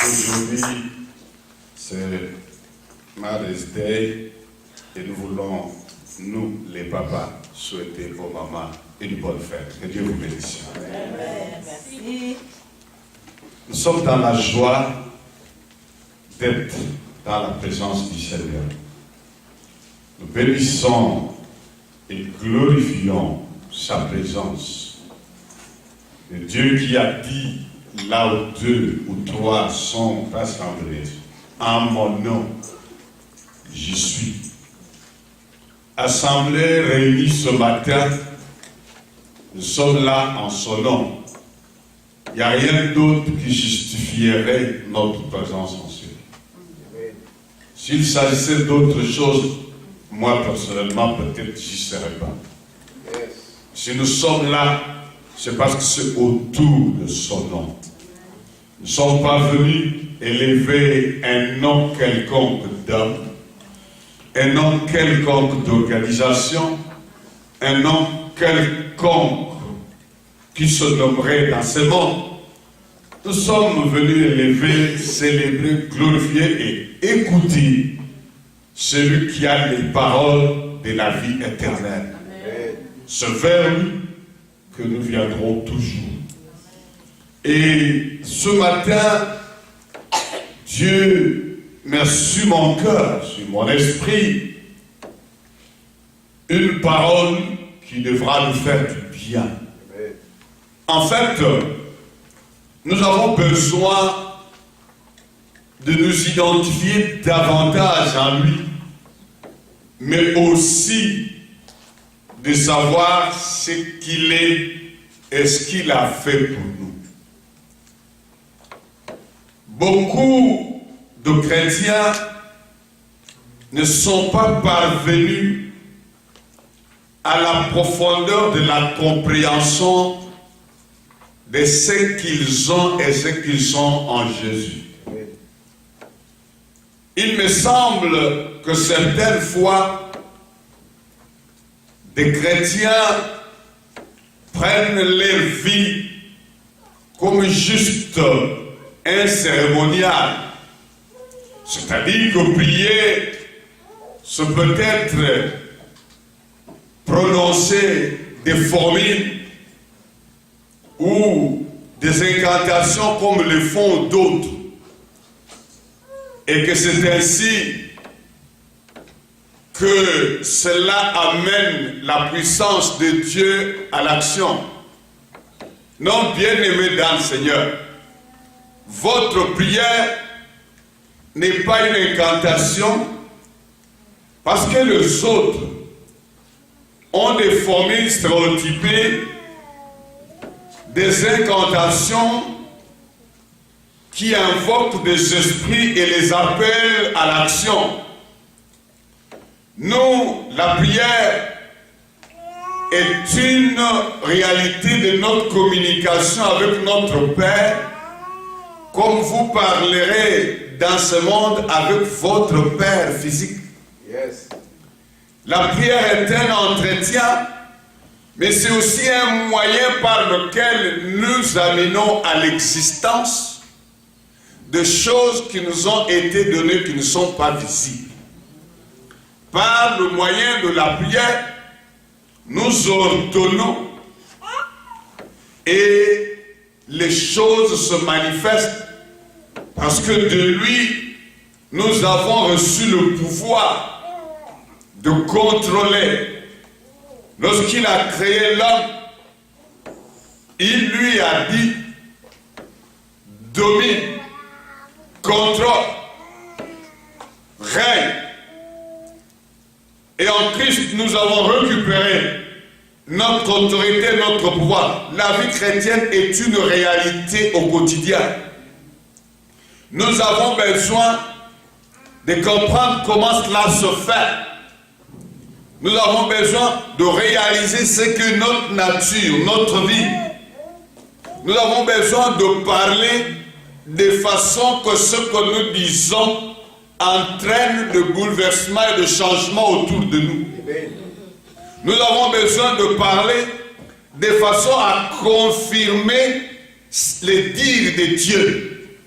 Aujourd'hui, c'est Mother's Day et nous voulons, nous les papas, souhaiter aux mamans une bonne fête. Que Dieu vous bénisse. Merci. Nous sommes dans la joie d'être dans la présence du Seigneur. Nous bénissons et glorifions sa présence. Le Dieu qui a dit, là où 2 ou 3 sont rassemblés, en mon nom, j'y suis. Assemblée réunie ce matin, nous sommes là en son nom. Il n'y a rien d'autre qui justifierait notre présence en ce lieu. S'il s'agissait d'autre chose, moi personnellement, peut-être j'y serais pas. Si nous sommes là, c'est parce que c'est autour de son nom. Nous ne sommes pas venus élever un nom quelconque d'homme, un nom quelconque d'organisation, un nom quelconque qui se nommerait dans ce monde. Nous sommes venus élever, célébrer, glorifier et écouter celui qui a les paroles de la vie éternelle. Amen. Ce vers que nous viendrons toujours. Et ce matin, Dieu met sur mon cœur, sur mon esprit, une parole qui devra nous faire du bien. Amen. En fait, nous avons besoin de nous identifier davantage en lui, mais aussi de savoir ce qu'il est et ce qu'il a fait pour nous. Beaucoup de chrétiens ne sont pas parvenus à la profondeur de la compréhension de ce qu'ils ont et ce qu'ils sont en Jésus. Il me semble que certaines fois, des chrétiens prennent leur vie comme juste un cérémonial. C'est-à-dire que prier, c'est peut-être prononcer des formules ou des incantations comme le font d'autres. Et que c'est ainsi que cela amène la puissance de Dieu à l'action. Non, bien-aimés dans le Seigneur, votre prière n'est pas une incantation parce que les autres ont des formules stéréotypées, des incantations qui invoquent des esprits et les appellent à l'action. Nous, la prière est une réalité de notre communication avec notre Père, comme vous parlerez dans ce monde avec votre Père physique. Yes. La prière est un entretien, mais c'est aussi un moyen par lequel nous amenons à l'existence de choses qui nous ont été données, qui ne sont pas visibles. Par le moyen de la prière, nous ordonnons et les choses se manifestent parce que de lui, nous avons reçu le pouvoir de contrôler. Lorsqu'il a créé l'homme, il lui a dit, domine, contrôle, règne. Et en Christ, nous avons récupéré notre autorité, notre pouvoir. La vie chrétienne est une réalité au quotidien. Nous avons besoin de comprendre comment cela se fait. Nous avons besoin de réaliser ce que notre nature, notre vie. Nous avons besoin de parler de façon que ce que nous disons entraîne de bouleversements et de changements autour de nous. Nous avons besoin de parler de façon à confirmer les dires de Dieu.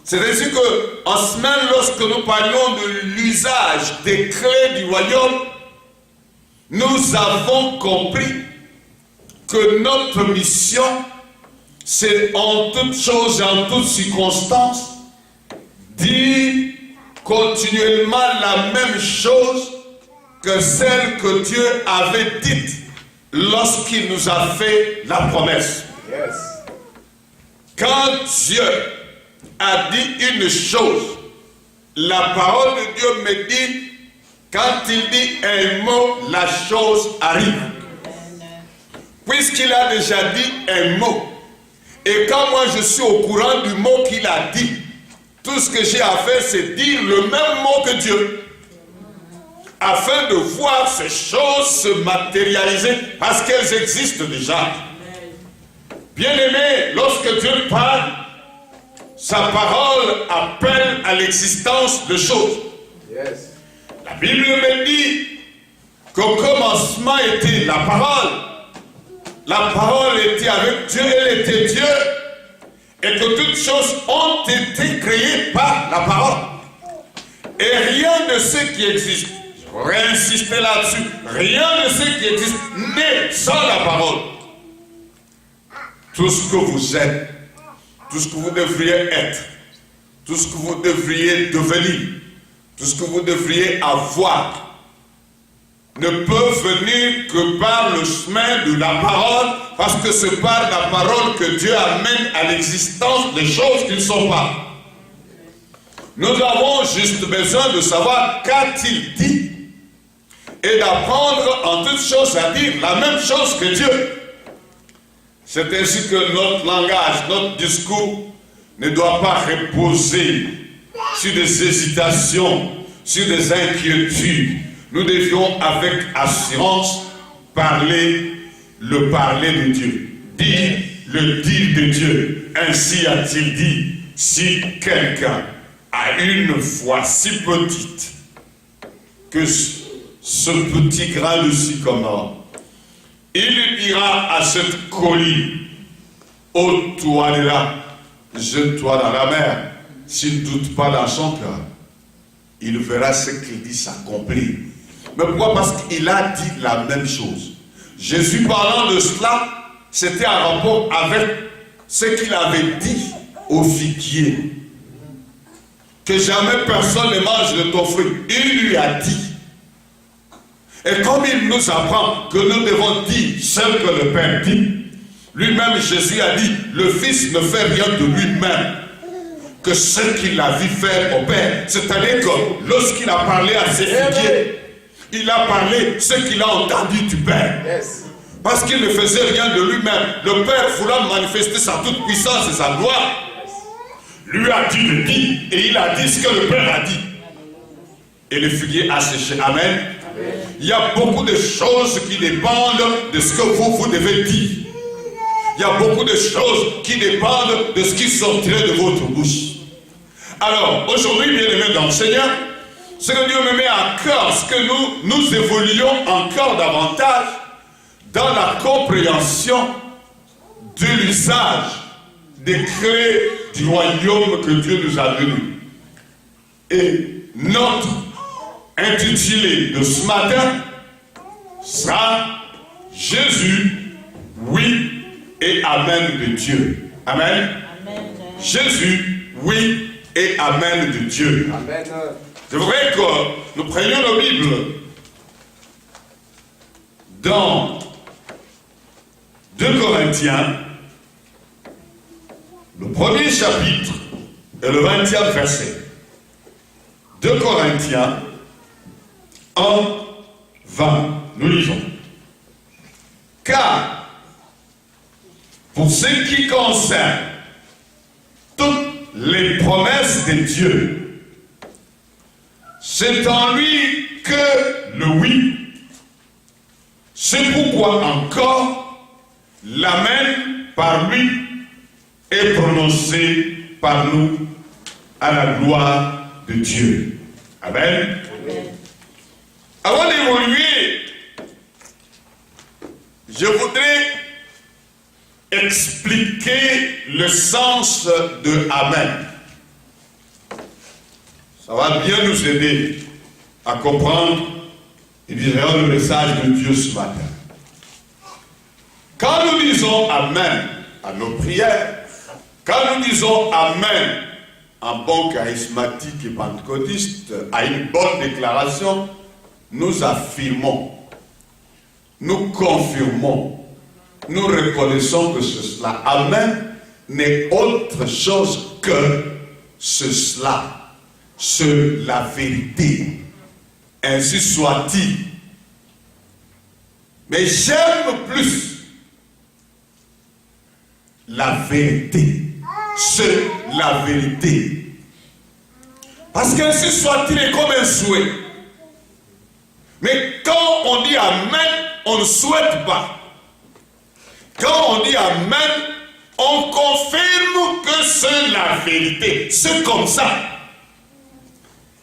C'est ainsi qu'en semaine, lorsque nous parlions de l'usage des clés du royaume, nous avons compris que notre mission, c'est en toutes choses et en toutes circonstances, dire continuellement la même chose que celle que Dieu avait dite lorsqu'il nous a fait la promesse. Yes. Quand Dieu a dit une chose, la parole de Dieu me dit, quand il dit un mot, la chose arrive. Puisqu'il a déjà dit un mot, et quand moi je suis au courant du mot qu'il a dit, tout ce que j'ai à faire, c'est dire le même mot que Dieu, afin de voir ces choses se matérialiser, parce qu'elles existent déjà. Bien-aimé, lorsque Dieu parle, sa parole appelle à l'existence de choses. Yes. La Bible me dit qu'au commencement était la parole. La parole était avec Dieu, elle était Dieu. Et que toutes choses ont été créées par la parole. Et rien de ce qui existe, je voudrais insister là-dessus, rien de ce qui existe n'est sans la parole. Tout ce que vous êtes, tout ce que vous devriez être, tout ce que vous devriez devenir, tout ce que vous devriez avoir, ne peut venir que par le chemin de la parole, parce que c'est par la parole que Dieu amène à l'existence des choses qui ne sont pas. Nous avons juste besoin de savoir qu'a-t-il dit et d'apprendre en toutes choses à dire la même chose que Dieu. C'est ainsi que notre langage, notre discours ne doit pas reposer sur des hésitations, sur des inquiétudes. Nous devions avec assurance parler le parler de Dieu, dire le dire de Dieu. Ainsi a-t-il dit, si quelqu'un a une foi si petite que ce petit grain de sycomore, il dira à cette colline, ôte-toi de là, jette-toi dans la mer. S'il ne doute pas dans son cœur, il verra ce qu'il dit s'accomplir. Mais pourquoi? Parce qu'il a dit la même chose. Jésus, parlant de cela, c'était en rapport avec ce qu'il avait dit au figuier. Que jamais personne ne mange de ton fruit. Il lui a dit. Et comme il nous apprend que nous devons dire ce que le Père dit, lui-même Jésus a dit, le Fils ne fait rien de lui-même que ce qu'il a vu faire au Père. C'est-à-dire que lorsqu'il a parlé à ses figuiers, il a parlé ce qu'il a entendu du Père. Yes. Parce qu'il ne faisait rien de lui-même. Le Père voulant manifester sa toute puissance et sa gloire, lui a dit de dire, et il a dit ce que le Père a dit. Et le figuier a séché. Amen. Amen. Il y a beaucoup de choses qui dépendent de ce que vous devez dire. Il y a beaucoup de choses qui dépendent de ce qui sortirait de votre bouche. Alors, aujourd'hui, bien-aimés dans le Seigneur, ce que Dieu me met à cœur, ce que nous évoluons encore davantage dans la compréhension de l'usage des clés du royaume que Dieu nous a donné. Et notre intitulé de ce matin sera Jésus, oui et amen de Dieu. Amen. Amen. Jésus, oui et amen de Dieu. Amen. C'est vrai que nous prenions la Bible dans 2 Corinthiens, le premier chapitre et le 20e verset. 2 Corinthiens 1, 20. Nous lisons. Car, pour ce qui concerne toutes les promesses de Dieu, c'est en lui que le oui. C'est pourquoi encore l'amen par lui est prononcé par nous à la gloire de Dieu. Amen. Amen. Avant d'évoluer, je voudrais expliquer le sens de Amen. Ça va bien nous aider à comprendre et vivre le message de Dieu ce matin. Quand nous disons Amen à nos prières, quand nous disons Amen en bon charismatique et pentecôtiste à une bonne déclaration, nous affirmons, nous confirmons, nous reconnaissons que cela, Amen, n'est autre chose que cela, c'est la vérité. Ainsi soit-il. Mais j'aime plus la vérité. C'est la vérité. Parce qu'ainsi soit-il est comme un souhait. Mais quand on dit Amen, on ne souhaite pas. Quand on dit Amen, on confirme que c'est la vérité. C'est comme ça.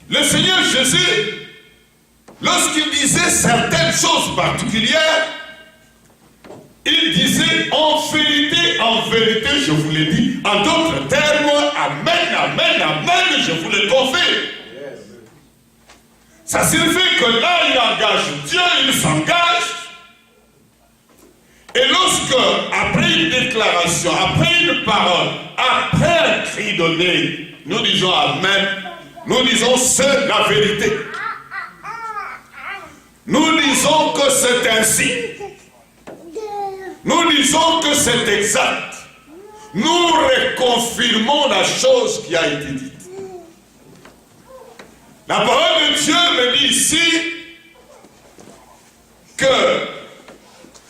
Le Seigneur Jésus, lorsqu'il disait certaines choses particulières, il disait en vérité, je vous l'ai dit, en d'autres termes, Amen, Amen, Amen, je vous le confirme. Ça signifie que là, il engage Dieu, il s'engage. Et lorsque, après une déclaration, après une parole, après un cri donné, nous disons Amen, nous disons c'est la vérité. Nous disons que c'est ainsi. Nous disons que c'est exact. Nous reconfirmons la chose qui a été dite. La parole de Dieu me dit ici que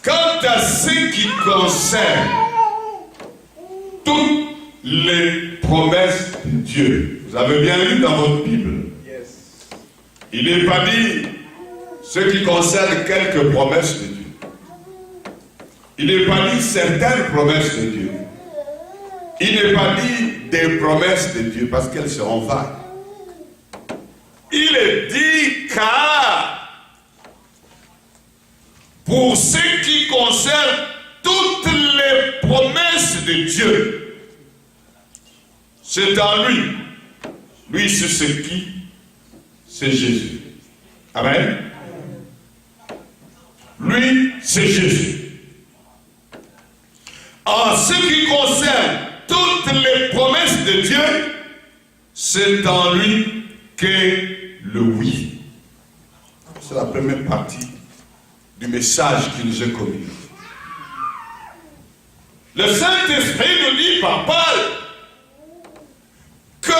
quant à ce qui concerne toutes les promesses de Dieu, vous avez bien lu dans votre Bible, il n'est pas dit ce qui concerne quelques promesses de Dieu. Il n'est pas dit certaines promesses de Dieu. Il n'est pas dit des promesses de Dieu parce qu'elles seront vagues. Il est dit car pour ce qui concerne toutes les promesses de Dieu, c'est en lui. Lui, c'est qui? C'est Jésus. Amen. Lui, c'est Jésus. En ce qui concerne toutes les promesses de Dieu, c'est en lui qu'est le oui. C'est la première partie du message qui nous est communiqué. Le Saint-Esprit nous dit par Paul que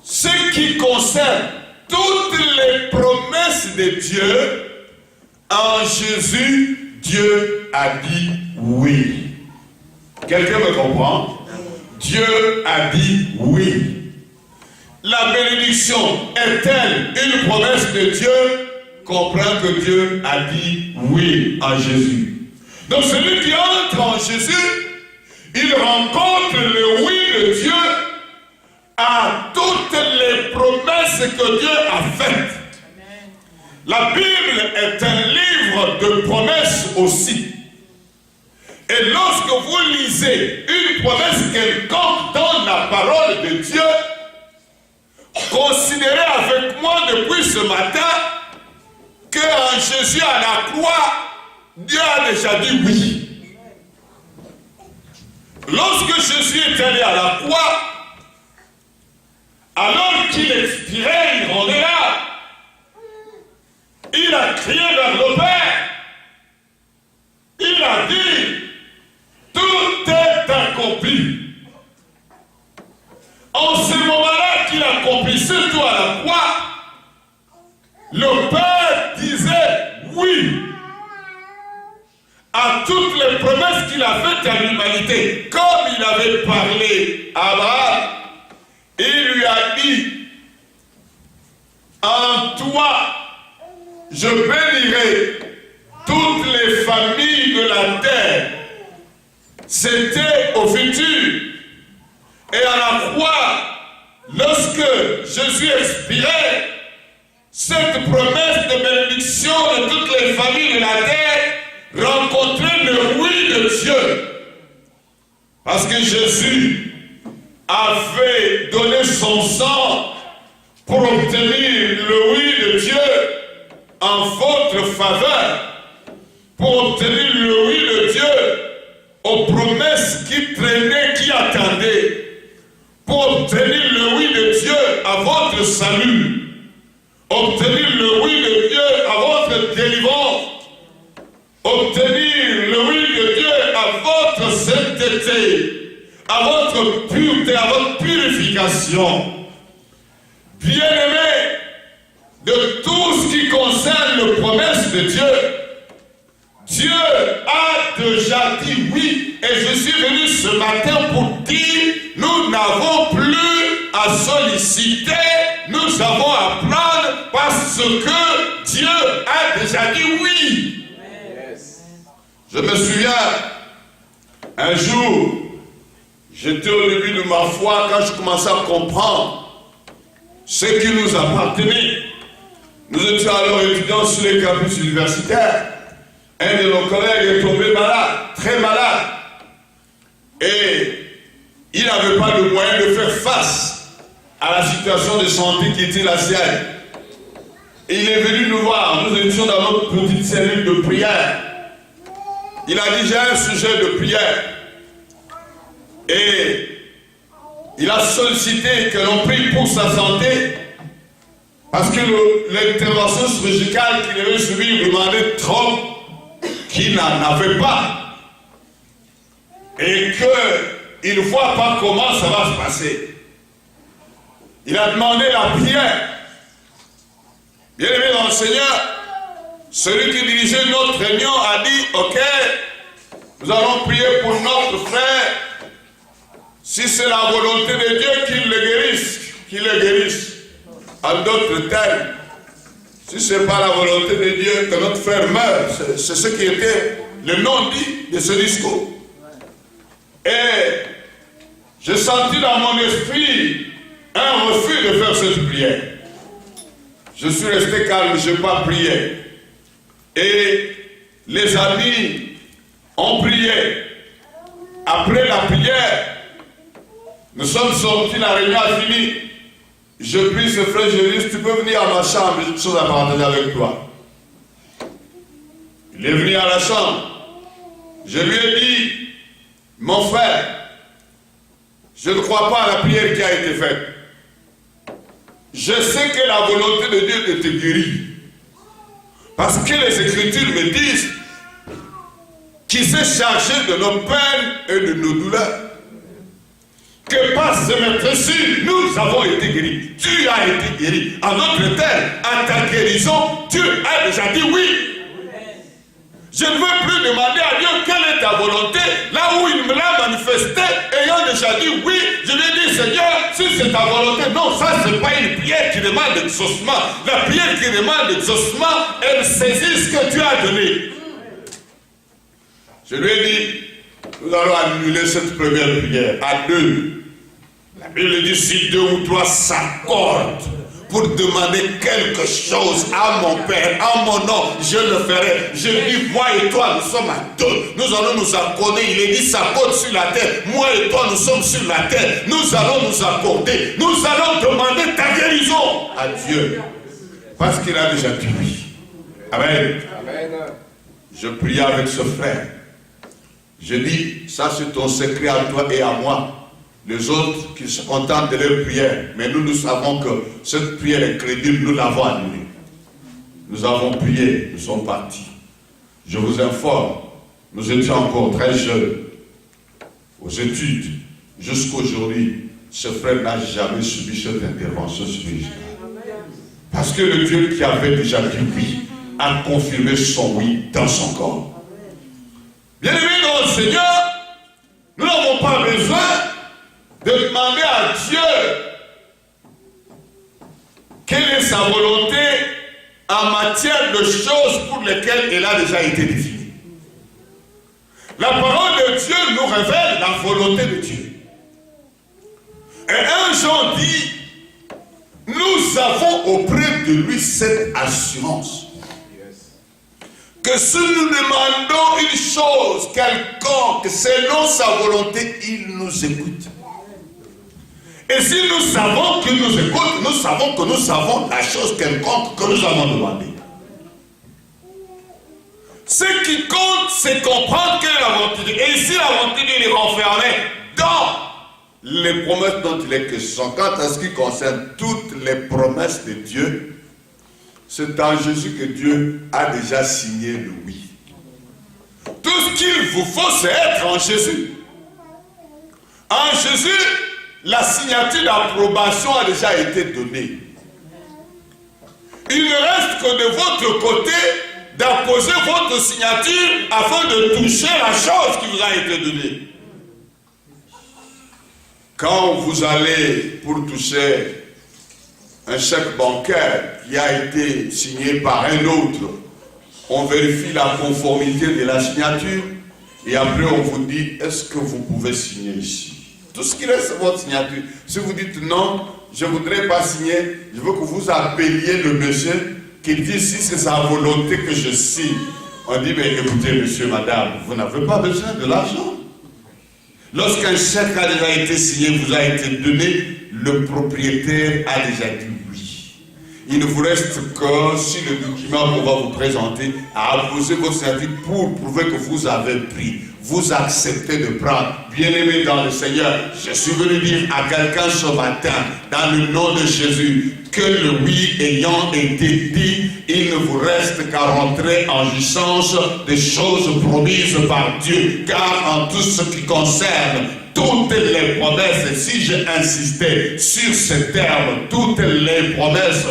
ce qui concerne toutes les promesses de Dieu, en Jésus, Dieu a dit oui. Quelqu'un me comprend? Dieu a dit oui. La bénédiction est-elle une promesse de Dieu? Comprends que Dieu a dit oui en Jésus. Donc celui qui entre en Jésus, il rencontre le oui de Dieu à toutes les promesses que Dieu a faites. La Bible est un livre de promesses aussi. Et lorsque vous lisez une promesse quelconque dans la parole de Dieu, considérez avec moi depuis ce matin qu'en Jésus à la croix, Dieu a déjà dit oui. Lorsque Jésus est allé à la croix, alors qu'il expirait, il rendait là. Il a crié vers le Père. Il a dit, tout est accompli. En ce moment-là qu'il accomplissait tout à la croix, le Père disait oui à toutes les promesses qu'il a faites à l'humanité. Comme il avait parlé à Abraham, il lui a dit, en toi, je bénirai toutes les familles de la terre. C'était au futur. Et à la croix, lorsque Jésus expirait, cette promesse de bénédiction de toutes les familles de la terre rencontrait le oui de Dieu. Parce que Jésus avait donné son sang pour obtenir le oui de Dieu en votre faveur, pour obtenir le oui de Dieu aux promesses qui traînaient, qui attendaient, pour obtenir le oui de Dieu à votre salut, obtenir le oui de Dieu à votre délivrance, obtenir le oui de Dieu à votre sainteté, à votre pureté, à votre purification. Bien-aimés, de tout ce qui concerne les promesses de Dieu, Dieu a déjà dit oui, et je suis venu ce matin pour dire, nous n'avons plus à solliciter, nous avons à prendre parce que Dieu a déjà dit oui. Je me souviens, un jour, j'étais au début de ma foi, quand je commençais à comprendre ce qui nous appartenait. Nous étions alors étudiants sur les campus universitaires. Un de nos collègues est tombé malade, très malade. Et il n'avait pas de moyen de faire face à la situation de santé qui était la sienne. Et il est venu nous voir. Nous étions dans notre petite cellule de prière. Il a dit, j'ai un sujet de prière. Et il a sollicité que l'on prie pour sa santé. Parce que l'intervention chirurgicale qu'il avait subie demandait trop qu'il n'en avait pas. Et qu'il ne voit pas comment ça va se passer. Il a demandé la prière. Bien-aimé dans le Seigneur, celui qui dirigeait notre réunion a dit, ok, nous allons prier pour notre frère. Si c'est la volonté de Dieu qu'il le guérisse, qu'il le guérisse. En d'autres termes, si ce n'est pas la volonté de Dieu que notre frère meure, c'est ce qui était le non-dit de ce discours. Et j'ai senti dans mon esprit un refus de faire cette prière. Je suis resté calme, je n'ai pas prié. Et les amis ont prié. Après la prière, nous sommes sortis, la réunion a fini. Je prie ce frère, je lui dis, tu peux venir à ma chambre, j'ai une chose à partager avec toi. Il est venu à la chambre. Je lui ai dit, mon frère, je ne crois pas à la prière qui a été faite. Je sais que la volonté de Dieu de te guérir. Parce que les Écritures me disent qu'il s'est chargé de nos peines et de nos douleurs. Que par ce maître-ci, nous avons été guéris. Tu as été guéri. En d'autres termes, à ta guérison, Dieu a déjà dit oui. Je ne veux plus demander à Dieu quelle est ta volonté. Là où il me l'a manifesté, ayant déjà dit oui, je lui ai dit, Seigneur, si c'est ta volonté, non, ça c'est pas une prière qui demande exaucement. La prière qui demande exaucement, elle saisit ce que Dieu a donné. Je lui ai dit, nous allons annuler cette première prière à deux. La Bible dit, si deux ou trois s'accordent pour demander quelque chose à mon Père, à mon nom, je le ferai. Je dis, moi et toi, nous sommes à deux. Nous allons nous accorder. Il est dit, s'accorde sur la terre. Moi et toi, nous sommes sur la terre. Nous allons nous accorder. Nous allons demander ta guérison à Dieu. Parce qu'il a déjà dit oui. Amen. Amen. Je priais avec ce frère. Je dis, ça c'est ton secret à toi et à moi. Les autres qui se contentent de leur prière. Mais nous, nous savons que cette prière est crédible, nous l'avons annulée. Nous avons prié, nous sommes partis. Je vous informe, nous étions encore très jeunes aux études. Jusqu'aujourd'hui, ce frère n'a jamais subi cette intervention chirurgicale. Parce que le Dieu qui avait déjà dit oui, a confirmé son oui dans son corps. Bien-aimés dans le Seigneur, nous n'avons pas besoin de demander à Dieu quelle est sa volonté en matière de choses pour lesquelles elle a déjà été définie. La parole de Dieu nous révèle la volonté de Dieu. Et 1 Jean dit, nous avons auprès de lui cette assurance que si nous demandons une chose quelconque, selon sa volonté, il nous écoute. Et si nous savons qu'il nous écoute, nous savons que nous savons la chose quelconque que nous avons demandé. Ce qui compte, c'est comprendre que la volonté de Dieu. Et ici, la volonté de Dieu est renfermée dans les promesses dont il est question. Quant à ce qui concerne toutes les promesses de Dieu, c'est en Jésus que Dieu a déjà signé le oui. Tout ce qu'il vous faut, c'est être en Jésus. En Jésus, la signature d'approbation a déjà été donnée. Il ne reste que de votre côté d'apposer votre signature afin de toucher la chose qui vous a été donnée. Quand vous allez pour toucher un chèque bancaire qui a été signé par un autre, on vérifie la conformité de la signature et après on vous dit, est-ce que vous pouvez signer ici? Tout ce qui reste, c'est votre signature. Si vous dites non, je ne voudrais pas signer, je veux que vous appeliez le monsieur qui dit si c'est sa volonté que je signe. On dit, mais écoutez, monsieur, madame, vous n'avez pas besoin de l'argent. Lorsqu'un chèque a déjà été signé, vous a été donné, le propriétaire a déjà dit oui. Il ne vous reste que, si le document qu'on va vous présenter, à apposer votre signature pour prouver que vous avez pris. Vous acceptez de prendre. Bien-aimé dans le Seigneur, je suis venu dire à quelqu'un ce matin, dans le nom de Jésus, que le oui ayant été dit, il ne vous reste qu'à rentrer en jouissance des choses promises par Dieu. Car en tout ce qui concerne toutes les promesses, et si j'ai insisté sur ces termes, toutes les promesses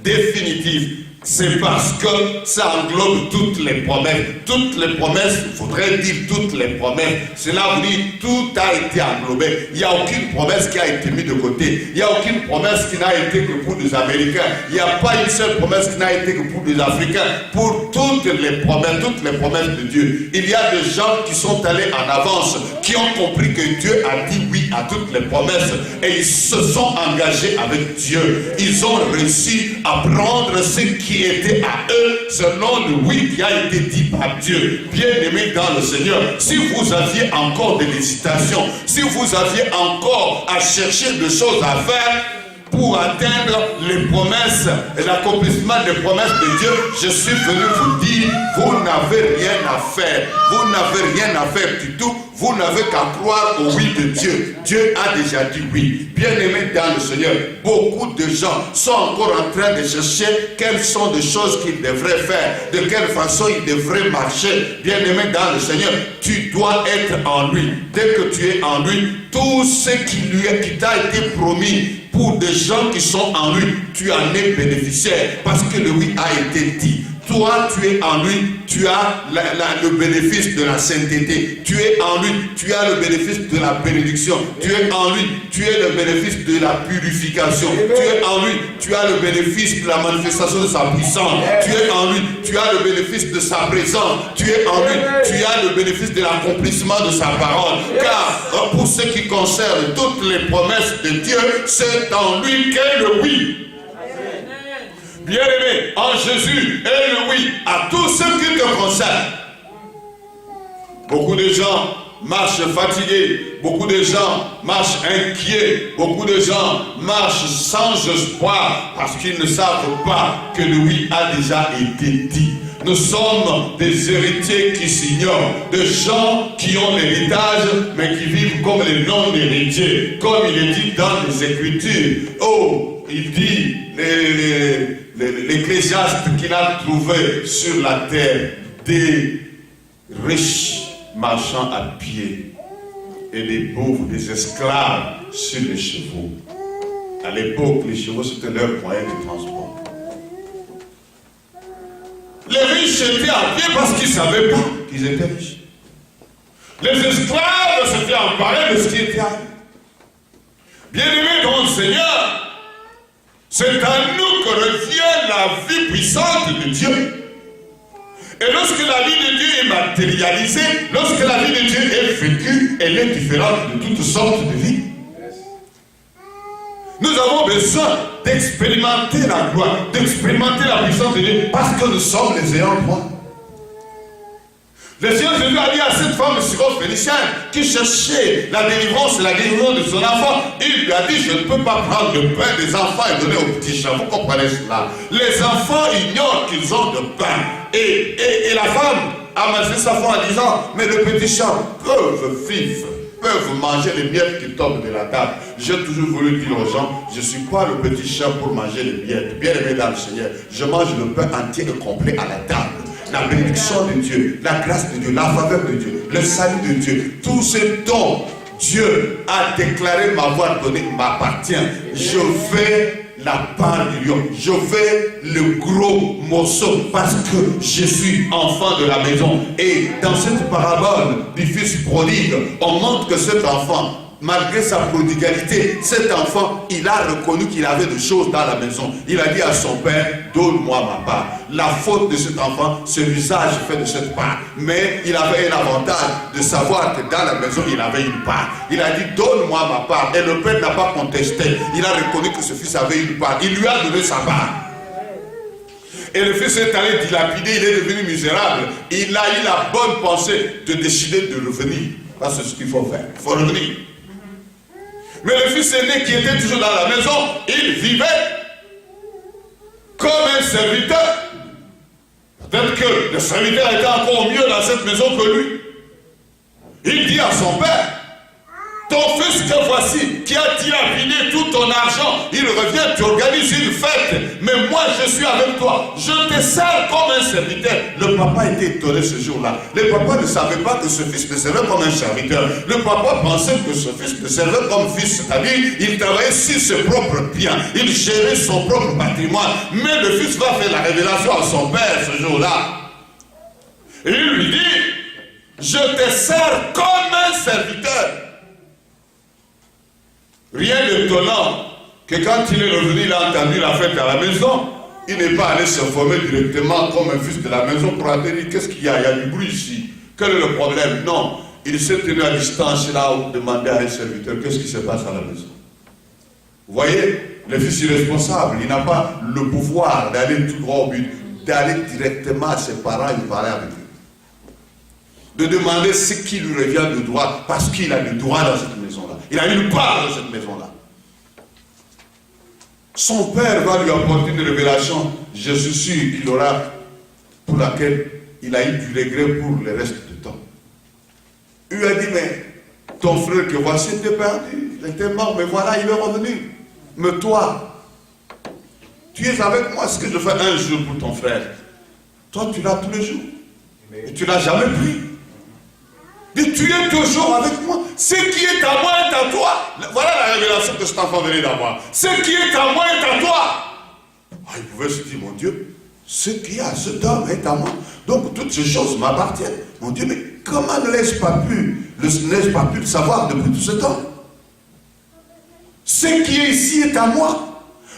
définitives, c'est parce que ça englobe toutes les promesses. Toutes les promesses, il faudrait dire toutes les promesses. Cela vous dit, tout a été englobé. Il n'y a aucune promesse qui a été mise de côté. Il n'y a aucune promesse qui n'a été que pour les Américains. Il n'y a pas une seule promesse qui n'a été que pour les Africains. Pour toutes les promesses de Dieu. Il y a des gens qui sont allés en avance, qui ont compris que Dieu a dit oui à toutes les promesses. Et ils se sont engagés avec Dieu. Ils ont réussi à prendre ce qui était à eux selon le oui qui a été dit par Dieu. Bien-aimés dans le Seigneur, si vous aviez encore de l'hésitation, si vous aviez encore à chercher des choses à faire pour atteindre les promesses et l'accomplissement des promesses de Dieu, je suis venu vous dire, vous n'avez rien à faire. Vous n'avez rien à faire du tout. Vous n'avez qu'à croire au oui de Dieu. Dieu a déjà dit oui. Bien-aimés dans le Seigneur, beaucoup de gens sont encore en train de chercher quelles sont les choses qu'ils devraient faire, de quelle façon ils devraient marcher. Bien-aimés dans le Seigneur, tu dois être en lui. Dès que tu es en lui, tout ce qui t'a été promis pour des gens qui sont en lui, tu en es bénéficiaire parce que le oui a été dit. Toi, tu es en lui, tu as le bénéfice de la sainteté. Tu es en lui, tu as le bénéfice de la bénédiction. Tu es en lui, tu as le bénéfice de la purification. Tu es en lui, tu as le bénéfice de la manifestation de sa puissance. Tu es en lui, tu as le bénéfice de sa présence. Tu es en lui, tu as le bénéfice de l'accomplissement de sa parole. Car pour ce qui concerne toutes les promesses de Dieu, c'est en lui qu'est le oui. Bien-aimé, en Jésus est le oui à tout ce qui te concerne. Beaucoup de gens marchent fatigués, beaucoup de gens marchent inquiets, beaucoup de gens marchent sans espoir parce qu'ils ne savent pas que le oui a déjà été dit. Nous sommes des héritiers qui s'ignorent, des gens qui ont l'héritage mais qui vivent comme les non-héritiers, comme il est dit dans les Écritures. Oh, il dit l'Ecclésiaste qu'il a trouvé sur la terre des riches marchant à pied et des pauvres, des esclaves sur les chevaux. À l'époque, les chevaux c'était leur moyen de transport. Les riches étaient à pied parce qu'ils ne savaient pas qu'ils étaient riches. Les esclaves s'étaient emparés de ce qui était à eux. Bien-aimés dans le Seigneur, c'est à nous que revient la vie puissante de Dieu. Et lorsque la vie de Dieu est matérialisée, lorsque la vie de Dieu est vécue, elle est différente de toutes sortes de vies. Nous avons besoin d'expérimenter la gloire, d'expérimenter la puissance de Dieu, parce que nous sommes les ayants droit. Le Seigneur Jésus a dit à cette femme syrophénicienne qui cherchait la délivrance et la guérison de son enfant, il lui a dit, je ne peux pas prendre le pain des enfants et donner aux petits chats. Vous comprenez cela? Les enfants ignorent qu'ils ont de pain. Et la femme a mangé sa foi en disant, mais les petits chats peuvent vivre, peuvent manger les miettes qui tombent de la table. J'ai toujours voulu dire aux gens, je ne suis pas le petit chat pour manger les miettes. Bien aimé dans le Seigneur, je mange le pain entier et complet à la table. La bénédiction de Dieu, la grâce de Dieu, la faveur de Dieu, le salut de Dieu, tout ce dont Dieu a déclaré m'avoir donné m'appartient. Je vais la part du lion, je vais le gros morceau parce que je suis enfant de la maison. Et dans cette parabole du fils prodigue, on montre que cet enfant, malgré sa prodigalité, cet enfant, il a reconnu qu'il avait des choses dans la maison. Il a dit à son père, donne-moi ma part. La faute de cet enfant, c'est l'usage fait de cette part. Mais il avait un avantage de savoir que dans la maison, il avait une part. Il a dit, donne-moi ma part. Et le père n'a pas contesté. Il a reconnu que ce fils avait une part. Il lui a donné sa part. Et le fils est allé dilapider, il est devenu misérable. Il a eu la bonne pensée de décider de revenir. Parce que c'est ce qu'il faut faire. Il faut revenir. Mais le fils aîné qui était toujours dans la maison, il vivait comme un serviteur. Peut-être que le serviteur était encore mieux dans cette maison que lui. Il dit à son père, ton fils que voici, qui a dilapidé tout ton argent, il revient, tu organises une fête, mais moi je suis avec toi, je te sers comme un serviteur. Le papa était étonné ce jour-là. Le papa ne savait pas que ce fils le servait comme un serviteur. Le papa pensait que ce fils le servait comme fils, c'est-à-dire il travaillait sur ses propres biens, il gérait son propre patrimoine. Mais le fils va faire la révélation à son père ce jour-là. Et il lui dit, je te sers comme un serviteur. Rien d'étonnant que quand il est revenu, il a entendu la fête à la maison. Il n'est pas allé s'informer directement comme un fils de la maison pour aller dire qu'est-ce qu'il y a, il y a du bruit ici. Quel est le problème? Non, il s'est tenu à distance là où demander à un serviteur qu'est-ce qui se passe à la maison. Vous voyez, le fils irresponsable, il n'a pas le pouvoir d'aller tout droit au but, d'aller directement à ses parents et parler avec eux. De demander ce qui lui revient de droit parce qu'il a le droit dans cette maison-là. Il a une part dans cette maison-là. Son père va lui apporter une révélation, je suis sûr qu'il aura, pour laquelle il a eu du regret pour le reste du temps. Il lui a dit, mais ton frère que voici était perdu, il était mort, mais voilà, il est revenu. Mais toi, tu es avec moi, ce que je fais un jour pour ton frère. Toi, tu l'as tous les jours. Et tu ne l'as jamais pris. Mais tu es toujours avec moi. Ce qui est à moi est à toi. Voilà la révélation que cet enfant venait d'avoir. Ce qui est à moi est à toi. Ah, il pouvait se dire, mon Dieu, ce qui est à cet homme est à moi. Donc toutes ces choses m'appartiennent. Mon Dieu, mais comment ne l'ai-je pas pu le savoir depuis tout ce temps? Ce qui est ici est à moi.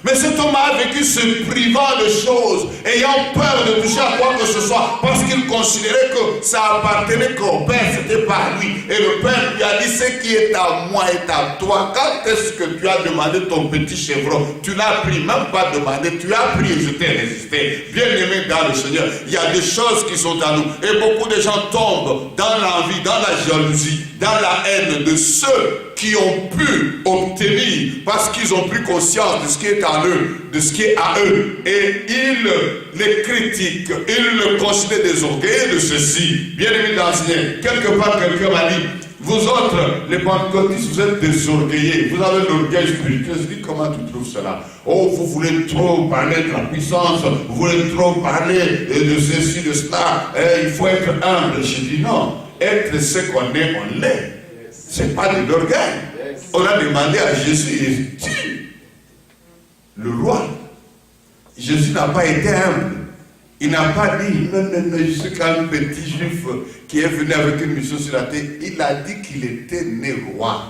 Mais cet homme a vécu se privant de choses, ayant peur de toucher à quoi que ce soit, parce qu'il considérait que ça appartenait qu'au Père, c'était par lui. Et le Père lui a dit, ce qui est à moi est à toi. Quand est-ce que tu as demandé ton petit chevreau? Tu l'as pris, même pas demandé, tu as pris et je t'ai résisté. Bien aimé dans le Seigneur, il y a des choses qui sont à nous. Et beaucoup de gens tombent dans l'envie, dans la jalousie, dans la haine de ceux qui ont pu obtenir parce qu'ils ont pris conscience de ce qui est en eux, de ce qui est à eux, et ils les critiquent, ils le considèrent des orgueils de ceci. Bien aimé d'enseigner, quelque part quelqu'un m'a dit, vous autres, les pentecôtistes, vous êtes des orgueillés, vous avez l'orgueil spirituel. Je dis, comment tu trouves cela? Oh, vous voulez trop parler de la puissance, vous voulez trop parler de ceci, de cela, il faut être humble. Je dis non, être ce qu'on est, on l'est. C'est pas de l'orgueil. On a demandé à Jésus, et tu, le roi, Jésus n'a pas été humble. Il n'a pas dit, non, je suis qu'un petit juif qui est venu avec une mission sur la terre. Il a dit qu'il était né roi.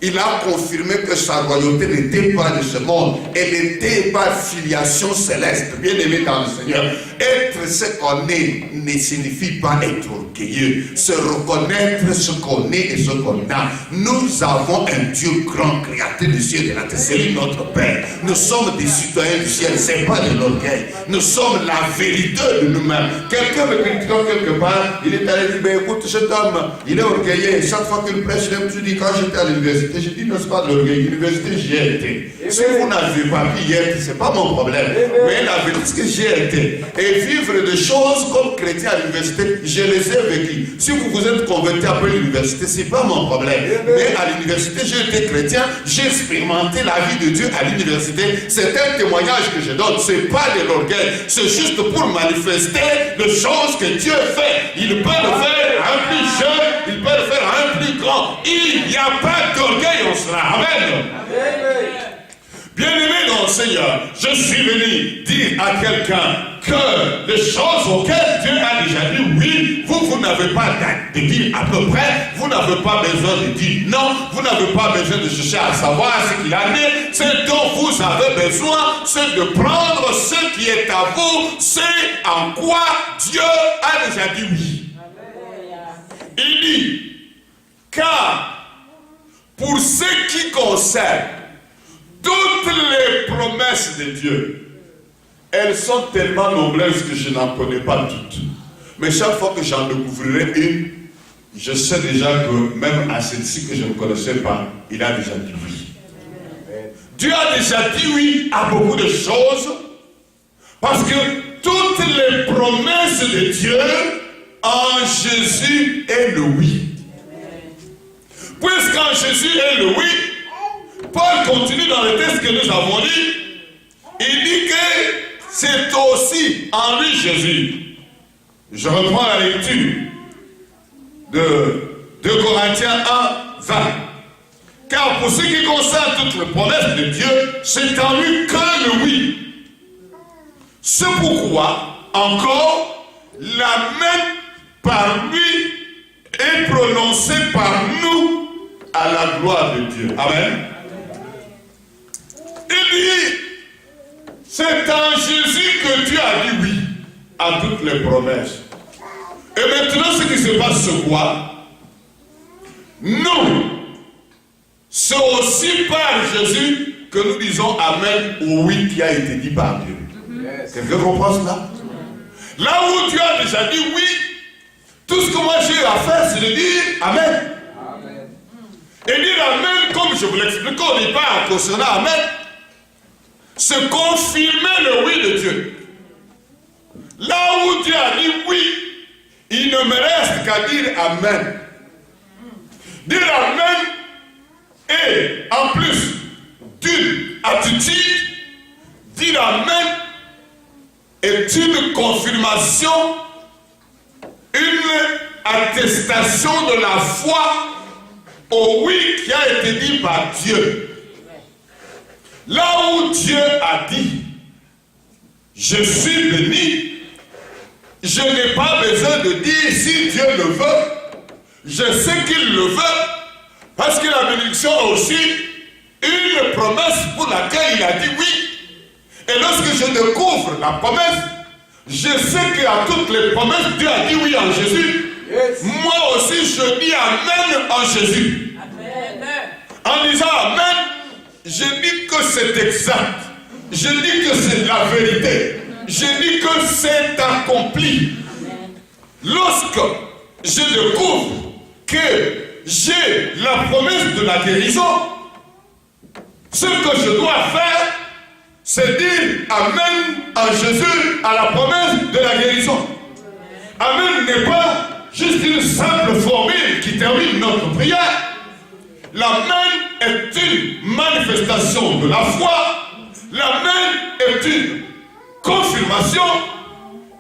il a confirmé que sa royauté n'était pas de ce monde. Elle n'était pas filiation céleste. Bien aimé dans le Seigneur, être ce qu'on est ne signifie pas être orgueilleux. Se reconnaître ce qu'on est et ce qu'on a. Nous avons un Dieu grand, créateur du ciel et de la terre. C'est lui notre Père. Nous sommes des citoyens du ciel. Ce n'est pas de l'orgueil. Nous sommes la vérité de nous-mêmes. Quelqu'un me critique quelque part. Il est allé dire, ben, écoute, cet homme, il est orgueilleux. Chaque fois qu'il prêche, je dis, quand j'étais à l'université, je dis, non, c'est pas de l'orgueil. L'université, j'y ai été. Si vous n'avez pas pu y être, ce n'est pas mon problème. Mais la vérité, c'est que j'y ai été. Et vivre des choses comme chrétien à l'université, je les ai vécues. Si vous vous êtes converti après l'université, ce n'est pas mon problème. Mais à l'université, j'ai été chrétien, j'ai expérimenté la vie de Dieu à l'université. C'est un témoignage que je donne. Ce n'est pas de l'orgueil. C'est juste pour manifester les choses que Dieu fait. Il peut le faire à un plus jeune, il peut le faire à un plus grand. Il n'y a pas d'orgueil en cela. Amen. Bien-aimé dans le Seigneur, je suis venu dire à quelqu'un que les choses auxquelles Dieu a déjà dit oui, vous n'avez pas de dire à peu près, vous n'avez pas besoin de dire non, vous n'avez pas besoin de chercher à savoir ce qu'il a dit. Ce dont vous avez besoin, c'est de prendre ce qui est à vous, c'est en quoi Dieu a déjà dit oui. Il dit, car pour ce qui concerne toutes les promesses de Dieu, elles sont tellement nombreuses que je n'en connais pas toutes. Mais chaque fois que j'en découvrirai une, je sais déjà que même à celle-ci que je ne connaissais pas, il a déjà dit oui. Dieu a déjà dit oui à beaucoup de choses, parce que toutes les promesses de Dieu en Jésus est le oui. Puisqu'en Jésus est le oui, Paul continue dans le texte que nous avons lu. Il dit que c'est aussi en lui Jésus. Je reprends la lecture de 2 Corinthiens 1, 20. Car pour ce qui concerne toutes les promesses de Dieu, c'est en lui que le oui. C'est pourquoi, encore, l'amen par lui est prononcé par nous à la gloire de Dieu. Amen. Il dit, c'est en Jésus que Dieu a dit oui à toutes les promesses. Et maintenant, ce qui se passe, c'est quoi? Nous, c'est aussi par Jésus que nous disons Amen au oui qui a été dit par Dieu. Quelqu'un comprend cela? Là où Dieu a déjà dit oui, tout ce que moi j'ai à faire, c'est de dire Amen. Amen. Et dire Amen, comme je vous l'explique au départ concernant Amen, c'est confirmer le oui de Dieu. Là où Dieu a dit oui, il ne me reste qu'à dire Amen. Dire Amen et en plus d'une attitude, dire Amen est une confirmation, une attestation de la foi au oui qui a été dit par Dieu. Là où Dieu a dit, je suis béni, je n'ai pas besoin de dire si Dieu le veut, je sais qu'il le veut, parce que la bénédiction a aussi une promesse pour laquelle il a dit oui. Et lorsque je découvre la promesse, je sais qu'à toutes les promesses, Dieu a dit oui en Jésus. Yes. Moi aussi, je dis Amen en Jésus. Amen. En disant Amen, je dis que c'est exact. Je dis que c'est la vérité. Je dis que c'est accompli. Amen. Lorsque je découvre que j'ai la promesse de la guérison, ce que je dois faire, c'est dire Amen en Jésus à la promesse de la guérison. Amen n'est pas juste une simple formule qui termine notre prière. L'amen est une manifestation de la foi. L'amen est une confirmation.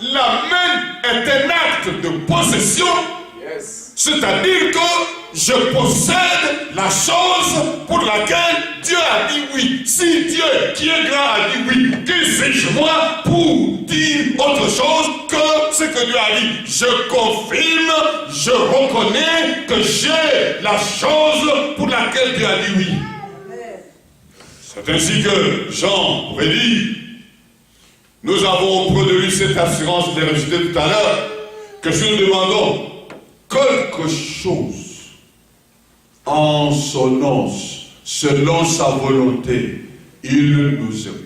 L'amen est un acte de possession. Yes. C'est-à-dire que je possède la chose pour laquelle Dieu a dit oui. Si Dieu qui est grand a dit oui, qui suis-je moi pour dire autre chose que ce que Dieu a dit? Je confirme, je reconnais que j'ai la chose pour laquelle Dieu a dit oui. C'est ainsi que Jean aurait dit, nous avons auprès de lui cette assurance, je l'ai rejeté tout à l'heure, que si nous demandons quelque chose en son nom, selon sa volonté, il nous écoute.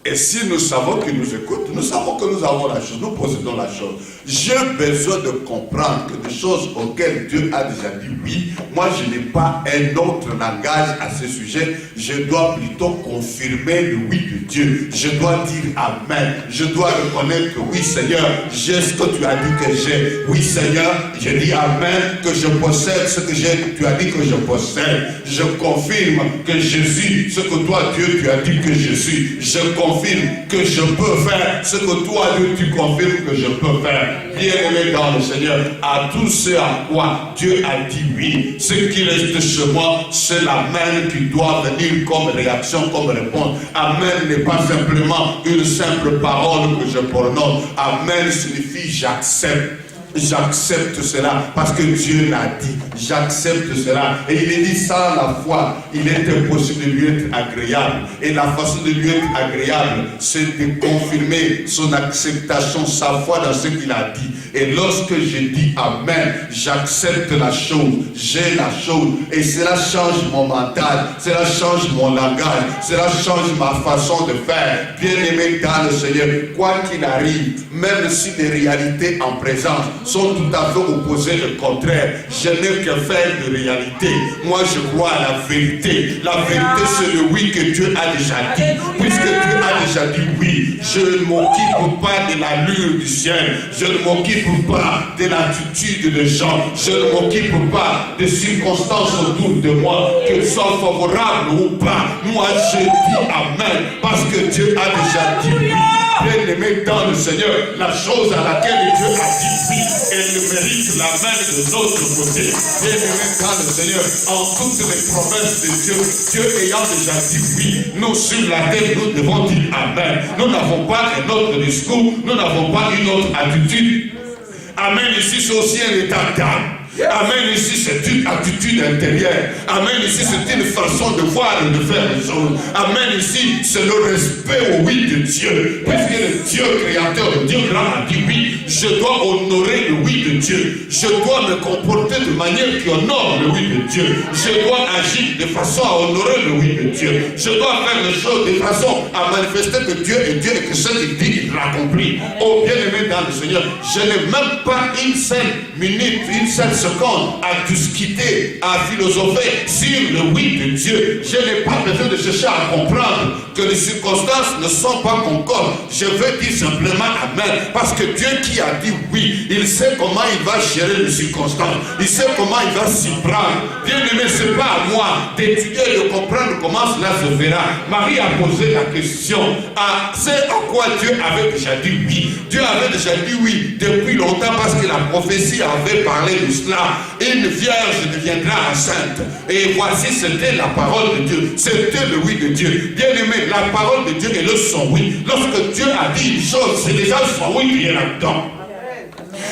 Et si nous savons qu'il nous écoute, nous savons que nous avons la chose, nous possédons la chose. J'ai besoin de comprendre que des choses auxquelles Dieu a déjà dit oui, moi je n'ai pas un autre langage à ce sujet, je dois plutôt confirmer le oui de Dieu. Je dois dire Amen. Je dois reconnaître que oui Seigneur, j'ai ce que tu as dit que j'ai. Oui Seigneur, je dis Amen, que je possède ce que tu as dit que je possède. Je confirme que je suis ce que toi Dieu tu as dit que je suis. Je confirme que je peux faire ce que toi Dieu tu confirmes que je peux faire. Bien-aimé dans le Seigneur, à tout ce à quoi Dieu a dit oui, ce qui reste chez moi, c'est l'amen qui doit venir comme réaction, comme réponse. Amen n'est pas simplement une simple parole que je prononce. Amen signifie j'accepte. J'accepte cela parce que Dieu l'a dit. J'accepte cela. Et il est dit sans la foi, il est impossible de lui être agréable. Et la façon de lui être agréable, c'est de confirmer son acceptation, sa foi dans ce qu'il a dit. Et lorsque je dis Amen, j'accepte la chose, j'ai la chose. Et cela change mon mental, cela change mon langage, cela change ma façon de faire. Bien-aimé dans le Seigneur, quoi qu'il arrive, même si les réalités en présence sont tout à fait opposées, le contraire, je n'ai que faire de réalité. Moi je crois à la vérité. La vérité c'est le oui que Dieu a déjà dit. Puisque Dieu a déjà dit oui, je ne m'occupe pas de l'allure du ciel, je ne m'occupe pas de l'attitude des gens, je ne m'occupe pas des circonstances autour de moi, qu'elles soient favorables ou pas. Moi je dis Amen parce que Dieu a déjà dit oui. Bien-aimé dans le Seigneur, la chose à laquelle Dieu a dit oui, elle mérite la main de notre côté. Bien-aimé dans le Seigneur, en toutes les promesses de Dieu, Dieu ayant déjà dit oui, nous sur la terre, nous devons dire Amen. Nous n'avons pas un autre discours, nous n'avons pas une autre attitude. Amen, ici c'est aussi un état d'âme. Amen, ici c'est une attitude intérieure. Amen, ici c'est une façon de voir et de faire les choses. Amen, ici c'est le respect au oui de Dieu. Puisque le Dieu créateur, le Dieu grand a dit oui, je dois honorer le oui de Dieu. Je dois me comporter de manière qui honore le oui de Dieu. Je dois agir de façon à honorer le oui de Dieu. Je dois faire les choses de façon à manifester que Dieu est Dieu et que ce qu'il dit, il l'accomplit. Oh bien-aimé dans le Seigneur, je n'ai même pas une seule minute, une seule seconde à discuter, à philosopher sur le oui de Dieu. Je n'ai pas besoin de chercher à comprendre que les circonstances ne sont pas concordes. Je veux dire simplement Amen. Parce que Dieu qui a dit oui, il sait comment il va gérer les circonstances. Il sait comment il va s'y prendre. Bien aimé, ce n'est pas à moi d'étudier et de comprendre comment cela se verra. Marie a posé la question. C'est à quoi Dieu avait déjà dit oui. Dieu avait déjà dit oui depuis longtemps parce que la prophétie avait parlé de cela. Une vierge deviendra enceinte. Et voici, c'était la parole de Dieu. C'était le oui de Dieu. Bien aimé, la parole de Dieu est le son oui. Lorsque Dieu a dit une chose, c'est déjà son oui qui est là-dedans.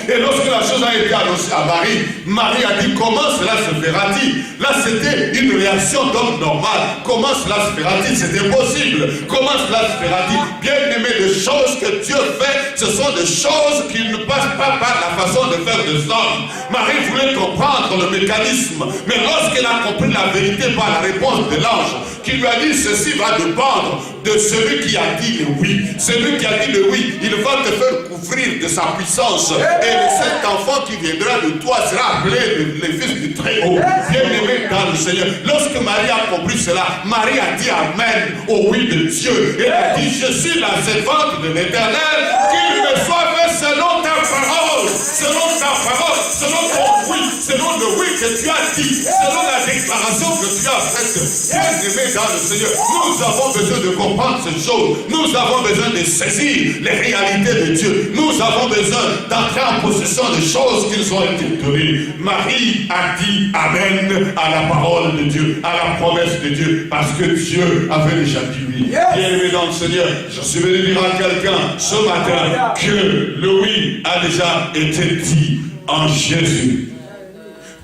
Et lorsque la chose a été annoncée à Marie, Marie a dit comment cela se fera-t-il? Là c'était une réaction d'homme normal. Comment cela se fera-t-il? C'était possible. Comment cela se fera-t-il? Bien aimé, les choses que Dieu fait, ce sont des choses qui ne passent pas par la façon de faire des hommes. Marie voulait comprendre le mécanisme, mais lorsqu'elle a compris la vérité par la réponse de l'ange, qui lui a dit ceci va dépendre de celui qui a dit le oui. Celui qui a dit le oui, il va te faire couvrir de sa puissance. Et cet enfant qui viendra de toi sera appelé le fils du Très-Haut. Bien-aimé dans le Seigneur. Lorsque Marie a compris cela, Marie a dit Amen au oui de Dieu. Elle a dit je suis la servante de l'Éternel, qu'il me soit fait selon ta parole. Selon ta parole, selon ton oui, selon le oui que tu as dit, selon la déclaration que tu as faite. Bien-aimé dans le Seigneur, nous avons besoin de comprendre ces choses. Nous avons besoin de saisir les réalités de Dieu. Nous avons besoin d'entrer en possession des choses qui nous ont été données. Marie a dit Amen à la parole de Dieu, à la promesse de Dieu, parce que Dieu avait déjà dit oui. Bien-aimé dans le Seigneur, je suis venu dire à quelqu'un ce matin que le oui a déjà été dit en Jésus.